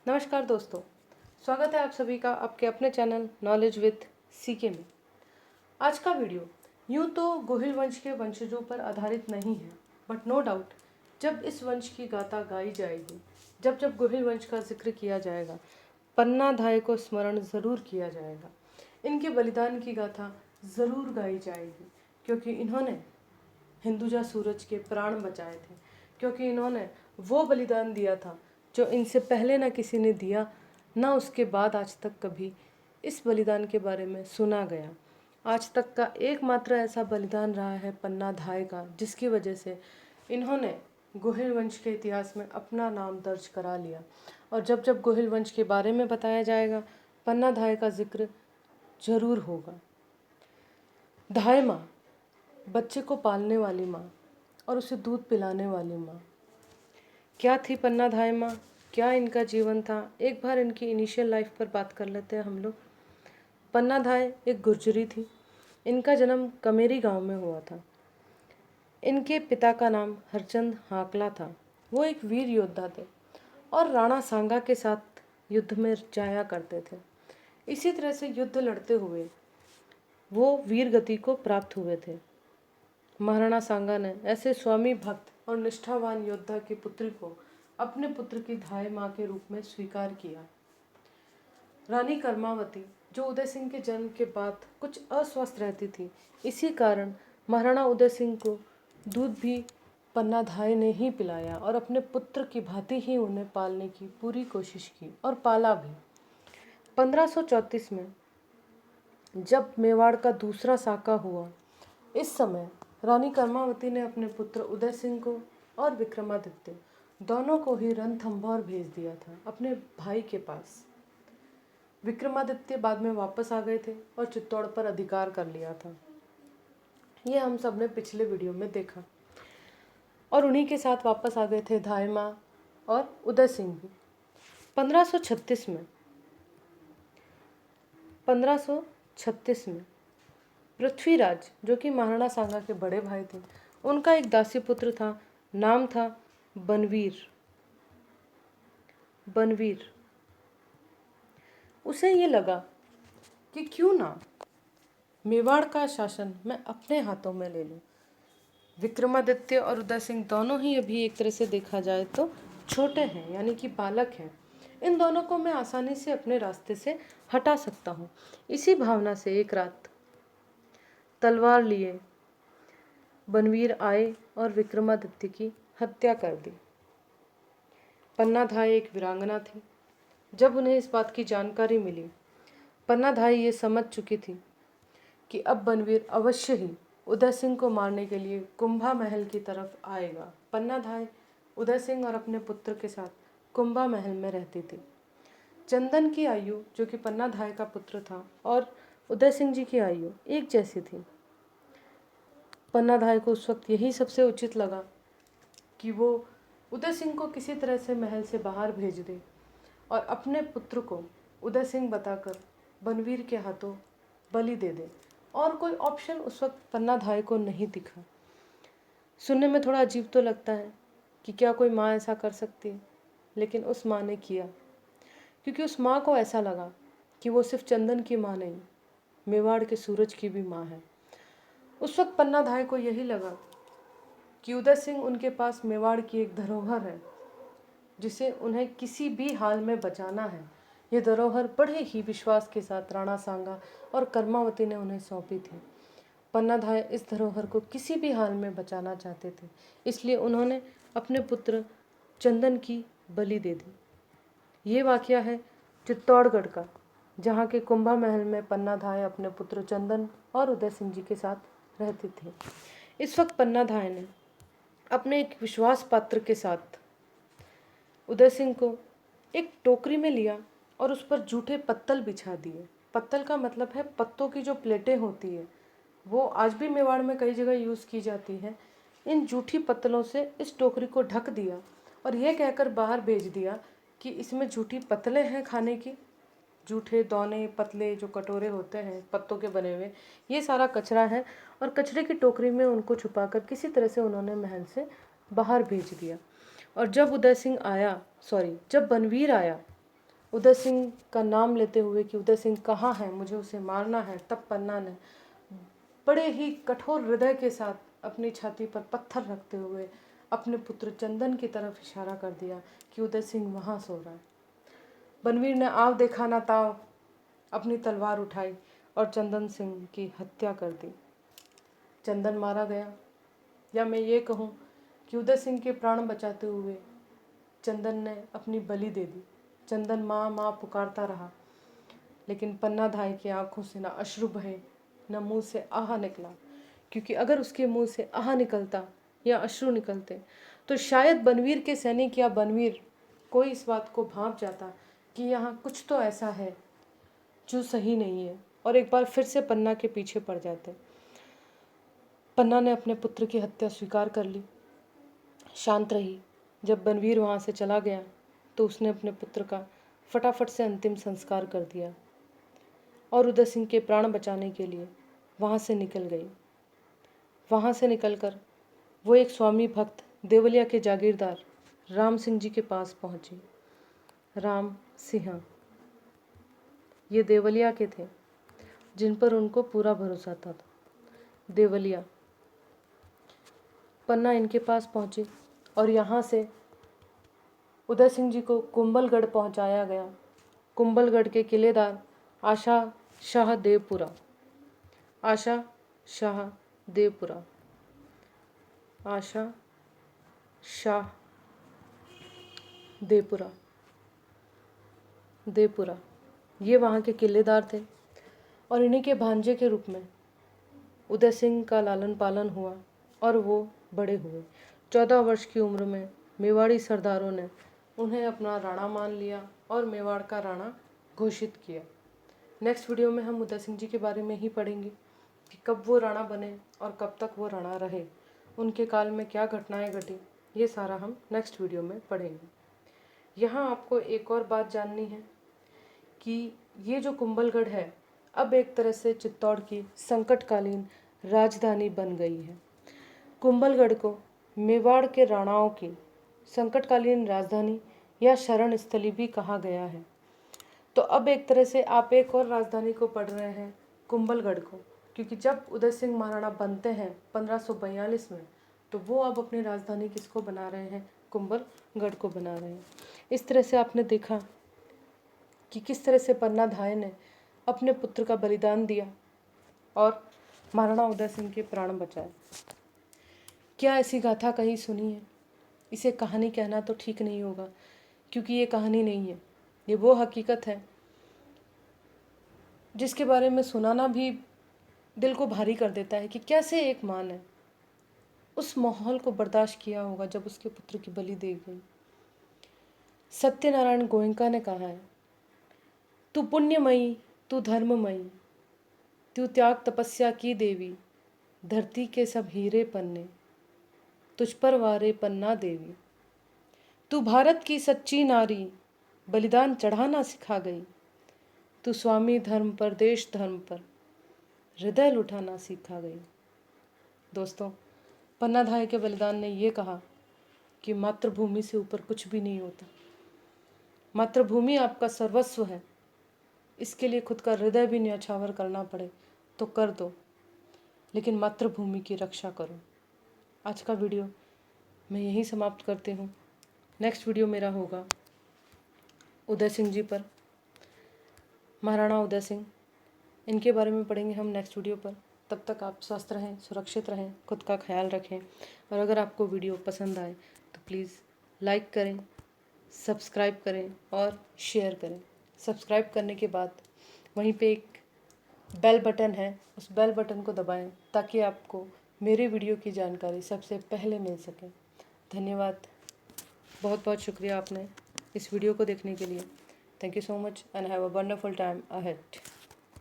नमस्कार दोस्तों, स्वागत है आप सभी का आपके अपने चैनल नॉलेज विद सीके में। आज का वीडियो यूँ तो गोहिल वंश के वंशजों पर आधारित नहीं है, बट नो डाउट जब इस वंश की गाथा गाई जाएगी, जब जब गोहिल वंश का जिक्र किया जाएगा, पन्ना धाय को स्मरण ज़रूर किया जाएगा। इनके बलिदान की गाथा ज़रूर गाई जाएगी, क्योंकि इन्होंने हिंदुजा सूरज के प्राण बचाए थे, क्योंकि इन्होंने वो बलिदान दिया था जो इनसे पहले ना किसी ने दिया, ना उसके बाद आज तक कभी इस बलिदान के बारे में सुना गया। आज तक का एकमात्र ऐसा बलिदान रहा है पन्ना धाय का, जिसकी वजह से इन्होंने गोहिल वंश के इतिहास में अपना नाम दर्ज करा लिया। और जब जब गोहिल वंश के बारे में बताया जाएगा, पन्ना धाय का जिक्र जरूर होगा। धाय माँ, बच्चे को पालने वाली माँ और उसे दूध पिलाने वाली माँ। क्या थी पन्ना धाय माँ, क्या इनका जीवन था? एक बार इनकी इनिशियल लाइफ पर बात कर लेते हैं हम लोग। पन्ना धाय एक गुर्जरी थी। इनका जन्म कमेरी गांव में हुआ था। इनके पिता का नाम हरचंद हाकला था। वो एक वीर योद्धा थे और राणा सांगा के साथ युद्ध में जाया करते थे। इसी तरह से युद्ध लड़ते हुए वो वीर गति को प्राप्त हुए थे। महाराणा सांगा ने ऐसे स्वामी भक्त और निष्ठावान योद्धा की पुत्री को अपने पुत्र की धाय माँ के रूप में स्वीकार किया। रानी कर्मावती, जो उदय सिंह के जन्म के बाद कुछ अस्वस्थ रहती थी, इसी कारण महाराणा उदय सिंह को दूध भी पन्ना धाय ने ही पिलाया और अपने पुत्र की भांति ही उन्हें पालने की पूरी कोशिश की और पाला भी। 1534 में जब मेवाड़ का दूसरा साका हुआ, इस समय रानी कर्मावती ने अपने पुत्र उदय सिंह को और विक्रमादित्य दोनों को ही रणथंभौर भेज दिया था अपने भाई के पास। विक्रमादित्य बाद में वापस आ गए थे और चित्तौड़ पर अधिकार कर लिया था। ये हम सब ने पिछले वीडियो में देखा। और उन्हीं के साथ वापस आ गए थे धाय माँ और उदय सिंह भी। 1536 में पृथ्वीराज, जो कि महाराणा सांगा के बड़े भाई थे, उनका एक दासी पुत्र था, नाम था बनवीर। उसे ये लगा कि क्यों ना मेवाड़ का शासन मैं अपने हाथों में ले लूं। विक्रमादित्य और उदय सिंह दोनों ही अभी एक तरह से देखा जाए तो छोटे हैं, यानी कि बालक हैं। इन दोनों को मैं आसानी से अपने रास्ते से हटा सकता हूँ। इसी भावना से एक रात तलवार लिए बनवीर आए और विक्रमादित्य की हत्या कर दी। पन्ना धाय एक वीरांगना थी। जब उन्हें इस बात की जानकारी मिली, पन्ना धाय ये समझ चुकी थी कि अब बनवीर अवश्य ही उदय सिंह को मारने के लिए कुंभा महल की तरफ आएगा। पन्ना धाय उदय सिंह और अपने पुत्र के साथ कुंभा महल में रहती थी। चंदन की आयु, जो कि पन्ना धाय का पुत्र था, और उदय सिंह जी की आयु एक जैसी थी। पन्ना धाय को उस वक्त यही सबसे उचित लगा कि वो उदय सिंह को किसी तरह से महल से बाहर भेज दे और अपने पुत्र को उदय सिंह बताकर बनवीर के हाथों बलि दे दे। और कोई ऑप्शन उस वक्त पन्ना धाय को नहीं दिखा। सुनने में थोड़ा अजीब तो लगता है कि क्या कोई माँ ऐसा कर सकती है, लेकिन उस माँ ने किया, क्योंकि उस माँ को ऐसा लगा कि वो सिर्फ चंदन की माँ नहीं, मेवाड़ के सूरज की भी माँ है। उस वक्त पन्ना धाय को यही लगा कि उदय सिंह उनके पास मेवाड़ की एक धरोहर है, जिसे उन्हें किसी भी हाल में बचाना है। ये धरोहर बड़े ही विश्वास के साथ राणा सांगा और कर्मावती ने उन्हें सौंपी थी। पन्ना धाय इस धरोहर को किसी भी हाल में बचाना चाहते थे, इसलिए उन्होंने अपने पुत्र चंदन की बलि दे दी। ये वाकया है चित्तौड़गढ़ का, जहाँ के कुंभा महल में पन्ना धाय अपने पुत्र चंदन और उदय सिंह जी के साथ रहते थे। इस वक्त पन्ना धाय ने अपने एक विश्वास पात्र के साथ उदय सिंह को एक टोकरी में लिया और उस पर जूठे पत्तल बिछा दिए। पत्तल का मतलब है पत्तों की जो प्लेटें होती है, वो आज भी मेवाड़ में कई जगह यूज़ की जाती है। इन जूठी पत्तलों से इस टोकरी को ढक दिया और यह कहकर बाहर भेज दिया कि इसमें जूठी पत्तलें हैं खाने की। जूठे दौने पतले जो कटोरे होते हैं पत्तों के बने हुए, ये सारा कचरा है। और कचरे की टोकरी में उनको छुपाकर किसी तरह से उन्होंने महल से बाहर भेज दिया। और जब बनवीर आया, उदय सिंह का नाम लेते हुए कि उदय सिंह कहाँ है, मुझे उसे मारना है, तब पन्ना ने बड़े ही कठोर हृदय के साथ अपनी छाती पर पत्थर रखते हुए अपने पुत्र चंदन की तरफ इशारा कर दिया कि उदय सिंह वहाँ सो रहा है। बनवीर ने आव देखा ना ताव अपनी तलवार उठाई और चंदन सिंह की हत्या कर दी। चंदन मारा गया, या मैं ये कहूँ कि उदय सिंह के प्राण बचाते हुए चंदन ने अपनी बलि दे दी। चंदन माँ माँ पुकारता रहा, लेकिन पन्ना धाई की आंखों से न अश्रु बहे न मुंह से आह निकला, क्योंकि अगर उसके मुंह से आह निकलता या अश्रु निकलते तो शायद बनवीर के सैनिक या बनवीर कोई इस बात को भांप जाता कि यहाँ कुछ तो ऐसा है जो सही नहीं है, और एक बार फिर से पन्ना के पीछे पड़ जाते। पन्ना ने अपने पुत्र की हत्या स्वीकार कर ली, शांत रही। जब बनवीर वहाँ से चला गया तो उसने अपने पुत्र का फटाफट से अंतिम संस्कार कर दिया और उदय सिंह के प्राण बचाने के लिए वहाँ से निकल गई। वहाँ से निकलकर वो एक स्वामी भक्त देवलिया के जागीरदार राम सिंह जी के पास पहुँची। राम सिंह ये देवलिया के थे जिन पर उनको पूरा भरोसा था। देवलिया पन्ना इनके पास पहुँची और यहाँ से उदय सिंह जी को कुंभलगढ़ पहुँचाया गया। कुंभलगढ़ के किलेदार आशा शाह देवपुरा, आशा शाह देवपुरा, आशा शाह देवपुरा, देवपुरा ये वहाँ के किलेदार थे और इन्हीं के भांजे के रूप में उदय सिंह का लालन पालन हुआ और वो बड़े हुए। 14 वर्ष की उम्र में मेवाड़ी सरदारों ने उन्हें अपना राणा मान लिया और मेवाड़ का राणा घोषित किया। नेक्स्ट वीडियो में हम उदय सिंह जी के बारे में ही पढ़ेंगे कि कब वो राणा बने और कब तक वो राणा रहे, उनके काल में क्या घटनाएं घटी, ये सारा हम नेक्स्ट वीडियो में पढ़ेंगे। यहाँ आपको एक और बात जाननी है कि ये जो कुंभलगढ़ है अब एक तरह से चित्तौड़ की संकटकालीन राजधानी बन गई है। कुंभलगढ़ को मेवाड़ के राणाओं की संकटकालीन राजधानी या शरण स्थली भी कहा गया है। तो अब एक तरह से आप एक और राजधानी को पढ़ रहे हैं, कुंभलगढ़ को, क्योंकि जब उदय सिंह महाराणा बनते हैं 1542 में तो वो अब अपनी राजधानी किसको बना रहे हैं, कुंभलगढ़ को बना रहे हैं। इस तरह से आपने देखा कि किस तरह से पन्ना धाय ने अपने पुत्र का बलिदान दिया और महाराणा उदय सिंह के प्राण बचाए। क्या ऐसी गाथा कहीं सुनी है? इसे कहानी कहना तो ठीक नहीं होगा, क्योंकि ये कहानी नहीं है, ये वो हकीकत है जिसके बारे में सुनाना भी दिल को भारी कर देता है कि कैसे एक माँ ने उस माहौल को बर्दाश्त किया होगा जब उसके पुत्र की बलि दी गई। सत्यनारायण गोयनका ने कहा है, तू पुण्यमयी, तू धर्ममयी, तू त्याग तपस्या की देवी, धरती के सब हीरे पन्ने तुझ पर वारे पन्ना देवी। तू भारत की सच्ची नारी, बलिदान चढ़ाना सिखा गई। तू स्वामी धर्म पर, देश धर्म पर हृदय लुटाना सिखा गई। दोस्तों, पन्ना धाय के बलिदान ने ये कहा कि मातृभूमि से ऊपर कुछ भी नहीं होता। मातृभूमि आपका सर्वस्व है, इसके लिए खुद का हृदय भी न्यौछावर करना पड़े तो कर दो, लेकिन मातृभूमि की रक्षा करो। आज का वीडियो मैं यहीं समाप्त करती हूँ। नेक्स्ट वीडियो मेरा होगा उदय सिंह जी पर, महाराणा उदय सिंह, इनके बारे में पढ़ेंगे हम नेक्स्ट वीडियो पर। तब तक आप स्वस्थ रहें, सुरक्षित रहें, खुद का ख्याल रखें, और अगर आपको वीडियो पसंद आए तो प्लीज़ लाइक करें, सब्सक्राइब करें और शेयर करें। सब्सक्राइब करने के बाद वहीं पे एक बेल बटन है, उस बेल बटन को दबाएं ताकि आपको मेरे वीडियो की जानकारी सबसे पहले मिल सके। धन्यवाद, बहुत बहुत शुक्रिया आपने इस वीडियो को देखने के लिए। Thank you so much and have a wonderful time ahead.